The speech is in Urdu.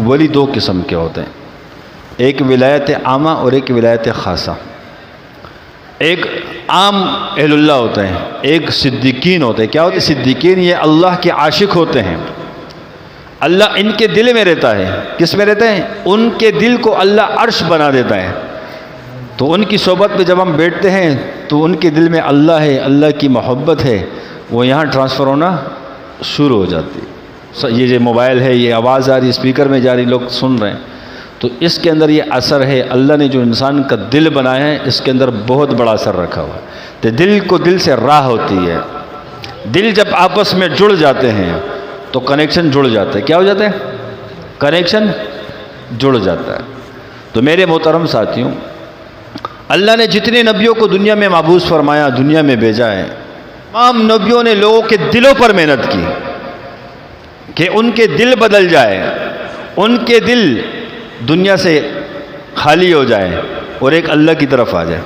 ولی دو قسم کے ہوتے ہیں، ایک ولایت عامہ اور ایک ولایت خاصہ۔ ایک عام اہل اللہ ہوتے ہیں، ایک صدیقین ہوتے ہیں۔ کیا ہوتے ہیں صدیقین؟ یہ اللہ کے عاشق ہوتے ہیں، اللہ ان کے دل میں رہتا ہے۔ کس میں رہتے ہیں؟ ان کے دل کو اللہ عرش بنا دیتا ہے، تو ان کی صحبت میں جب ہم بیٹھتے ہیں تو ان کے دل میں اللہ ہے، اللہ کی محبت ہے، وہ یہاں ٹرانسفر ہونا شروع ہو جاتی ہے۔ یہ جو موبائل ہے، یہ آواز آ رہی، اسپیکر میں جا رہی، لوگ سن رہے ہیں، تو اس کے اندر یہ اثر ہے۔ اللہ نے جو انسان کا دل بنایا ہے اس کے اندر بہت بڑا اثر رکھا ہوا ہے۔ تو دل کو دل سے راہ ہوتی ہے، دل جب آپس میں جڑ جاتے ہیں تو کنیکشن جڑ جاتا ہے۔ کیا ہو جاتا ہے؟ کنیکشن جڑ جاتا ہے۔ تو میرے محترم ساتھیوں، اللہ نے جتنے نبیوں کو دنیا میں مبعوث فرمایا، دنیا میں بھیجا ہے، تمام نبیوں نے لوگوں کے دلوں پر محنت کی کہ ان کے دل بدل جائے، ان کے دل دنیا سے خالی ہو جائے اور ایک اللہ کی طرف آ جائے۔